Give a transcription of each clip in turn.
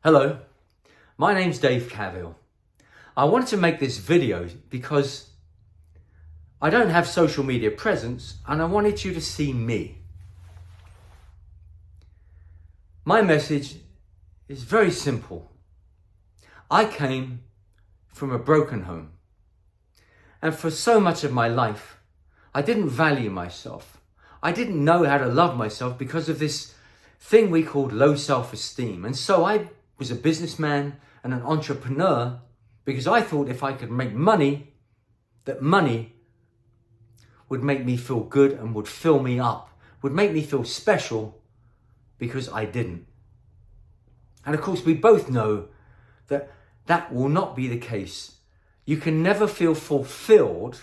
Hello, my name's Dave Cavill. I wanted to make this video because I don't have social media presence and I wanted you to see me. My message is very simple. I came from a broken home, and for so much of my life, I didn't value myself. I didn't know how to love myself because of this thing we called low self-esteem. And so I was a businessman and an entrepreneur because I thought if I could make money, that money would make me feel good and would fill me up, would make me feel special, because I didn't. And of course, we both know that that will not be the case. You can never feel fulfilled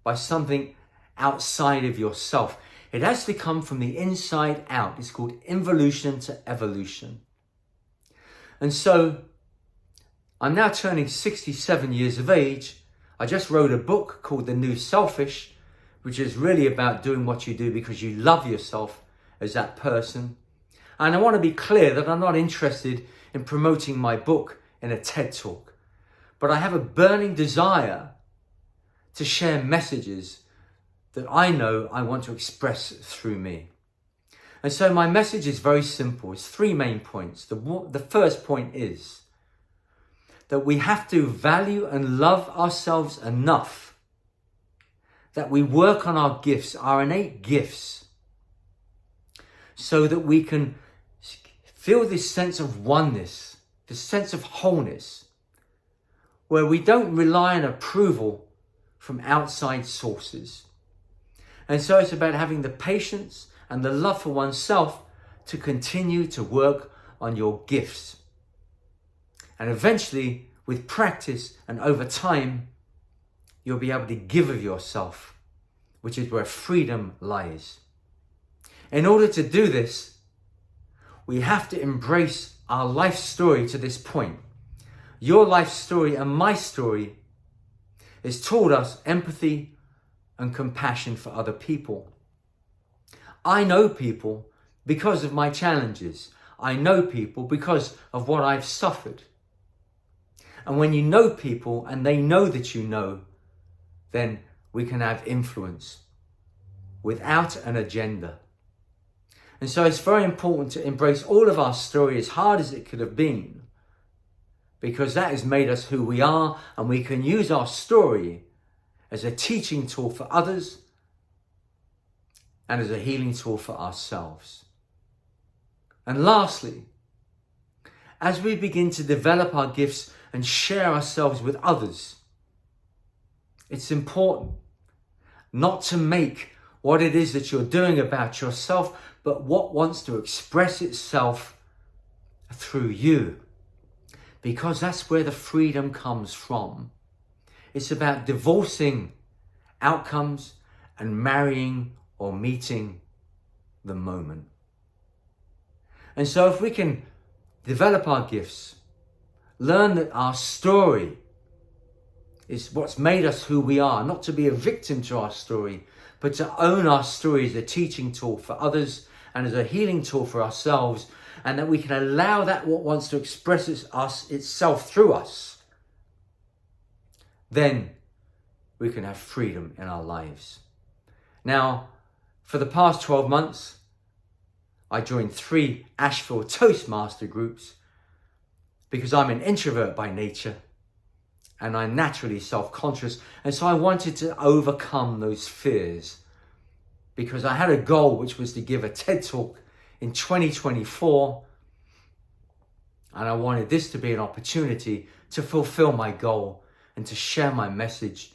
by something outside of yourself. It has to come from the inside out. It's called involution to evolution. And so I'm now turning 67 years of age. I just wrote a book called The New Selfish, which is really about doing what you do because you love yourself as that person. And I want to be clear that I'm not interested in promoting my book in a TED Talk, but I have a burning desire to share messages that I know I want to express through me. And so my message is very simple. It's three main points. The first point is that we have to value and love ourselves enough that we work on our gifts, our innate gifts, so that we can feel this sense of oneness, this sense of wholeness, where we don't rely on approval from outside sources. And so it's about having the patience and the love for oneself to continue to work on your gifts. And eventually, with practice and over time, you'll be able to give of yourself, which is where freedom lies. In order to do this, we have to embrace our life story to this point. Your life story and my story has taught us empathy and compassion for other people. I know people because of my challenges. I know people because of what I've suffered. And when you know people and they know that you know, then we can have influence without an agenda. And so it's very important to embrace all of our story, as hard as it could have been, because that has made us who we are, and we can use our story as a teaching tool for others and as a healing tool for ourselves. And lastly, as we begin to develop our gifts and share ourselves with others, it's important not to make what it is that you're doing about yourself, but what wants to express itself through you, because that's where the freedom comes from. It's about divorcing outcomes and marrying or meeting the moment. And so if we can develop our gifts, learn that our story is what's made us who we are, not to be a victim to our story, but to own our story as a teaching tool for others and as a healing tool for ourselves, and that we can allow that what wants to express itself through us, then we can have freedom in our lives. Now, for the past 12 months, I joined 3 Asheville Toastmaster groups because I'm an introvert by nature and I'm naturally self-conscious. And so I wanted to overcome those fears because I had a goal, which was to give a TED Talk in 2024. And I wanted this to be an opportunity to fulfill my goal and to share my message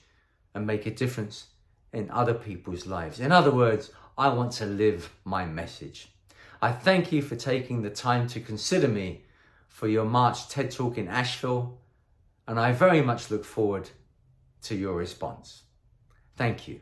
and make a difference in other people's lives. In other words, I want to live my message. I thank you for taking the time to consider me for your March TED Talk in Asheville, and I very much look forward to your response. Thank you.